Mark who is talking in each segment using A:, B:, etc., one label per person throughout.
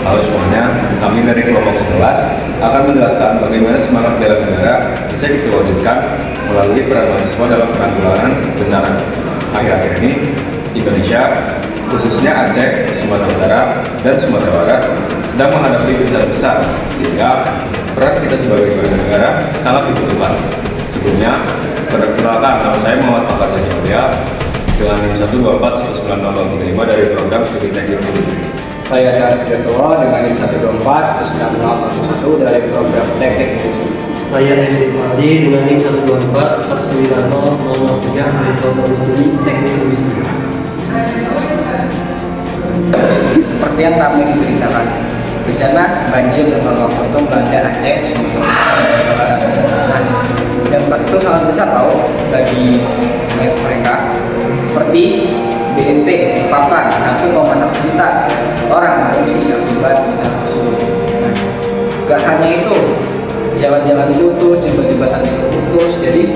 A: Halo semuanya, kami dari kelompok 11 akan menjelaskan bagaimana semangat bela negara bisa diwujudkan melalui peran mahasiswa dalam penanggulangan bencana. Akhir-akhir ini, Indonesia, khususnya Aceh, Sumatera Utara, dan Sumatera Barat sedang menghadapi bencana besar, sehingga peran kita sebagai bela negara sangat dibutuhkan. Sebelumnya, perkenalkan, nama saya Muhammad Fakar Jaya dengan NIM 1241935 dari program studi teknik industri.
B: Saya Syarif Jotowo dengan NIM 1241981 dari program teknik industri.
C: Saya Henry Fadli dengan NIM 1241903 dari program studi teknik industri.
B: Seperti yang kami diberitakan, bencana banjir dan longsor itu melanda Aceh, Sumatera Utara. Dampak itu sangat besar tahu bagi mereka. Seperti BNP merupakan 1,6 juta orang mengungsi akibat bencana tersebut. Gak hanya itu, jalan-jalan putus, jembatan itu putus, jadi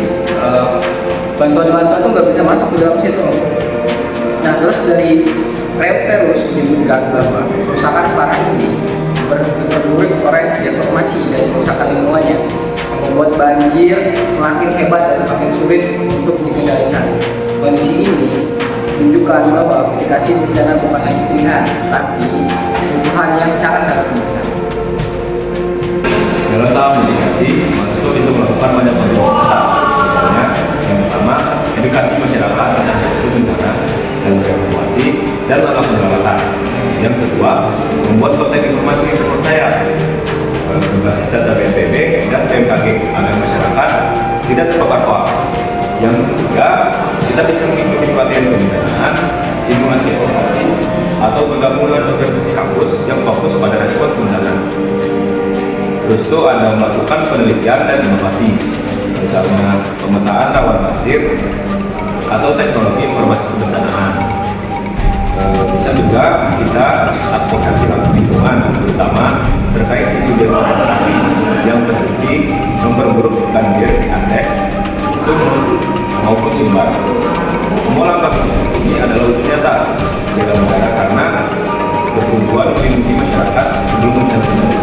B: bantuan-bantuan itu nggak bisa masuk ke dalam situ. Nah, terus dari Reuters menyebutkan bahwa kerusakan parah ini diperburuk oleh deformasi dan kerusakan lingkungannya, membuat banjir semakin hebat dan makin sulit untuk dikendalikan. Kondisi ini menunjukkan bahwa mitigasi bencana bukan lagi pilihan, tapi kebutuhan yang sangat-sangat besar.
A: Dalam tahap mitigasi, mahasiswa bisa melakukan banyak pendekatan. Misalnya, yang pertama, edukasi masyarakat tentang risiko bencana dan evakuasi dan langkah penyelamatan. Yang kedua, membuat konten informasi yang terpercaya berbasis data BNPB dan BMKG agar masyarakat tidak terpapar hoax. Yang ketiga, kita bisa mengikuti pelatihan kebencanaan, simulasi evakuasi, atau bergabung dengan organisasi kampus yang fokus pada respon bencana. Terus itu ada melakukan penelitian dan inovasi, misalnya pemetaan rawan banjir atau teknologi informasi kebencanaan. Bisa juga kita advokasi lingkungan, terutama terkait isu deforestasi yang terbukti memperburuk banjir di Aceh, Sumut maupun Sumbar. Semua langkah ini adalah wujud nyata bela negara karena bertujuan melindungi masyarakat sebelum bencana terjadi.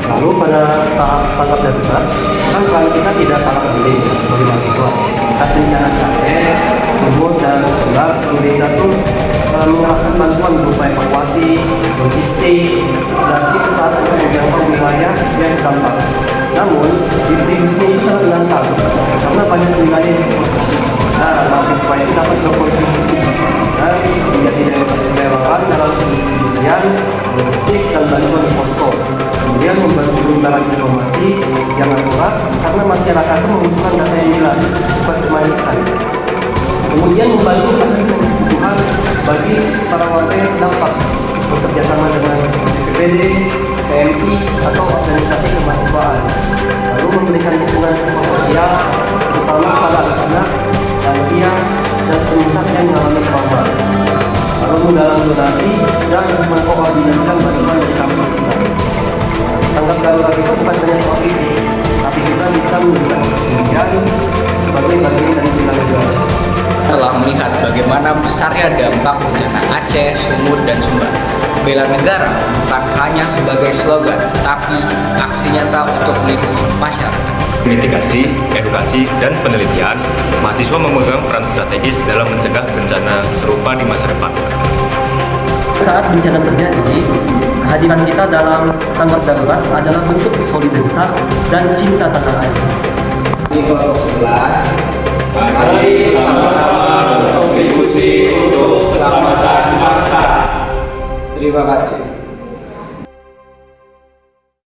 C: Lalu pada tahap tanggap darurat, kan peran kita tidak kalah penting sebagai mahasiswa. Saat bencana di Aceh, Sumut dan Sumbar, kita tuh menyerahkan bantuan berupa evakuasi, logistik, dan tim SAR untuk menjangkau wilayah yang terdampak. Namun, distribusinya itu sangat menantang karena banyak wilayah yang terputus. Nah, mahasiswa itu dapat berkontribusi dan menjadi relawan dalam pendistribusian, logistik, dan bantuan di posko. Kemudian membantu menyebarkan informasi yang akurat karena masyarakat itu membutuhkan data yang jelas, bukan cuma ikan. Kemudian membantu asesmen kebutuhan bagi para warga yang terdampak, bekerja sama dengan BPD, PMI, atau organisasi kemahasiswaan. Lalu memberikan dukungan psikososial, terutama pada anak-anak, lansia, dan komunitas yang mengalami trauma. Lalu menggalang donasi dan mengkoordinasikan bantuan dari kampus kita. Tanggap darurat itu bukan hanya soal fisik, tapi kita bisa menunjukkan kepedulian sebagai bagian dari bela negara.
B: Telah melihat bagaimana besarnya dampak bencana Aceh, Sumut, dan Sumbar. Bela negara bukan hanya sebagai slogan, tapi aksi nyata untuk melindungi masyarakat.
A: Mitigasi, edukasi, dan penelitian, mahasiswa memegang peran strategis dalam mencegah bencana serupa di masa depan.
C: Saat bencana terjadi, kehadiran kita dalam tanggap darurat adalah bentuk solidaritas dan cinta tanah air.
B: Di kelompok 11,
A: Mari sama-sama berkontribusi untuk keselamatan bangsa.
B: terima kasih.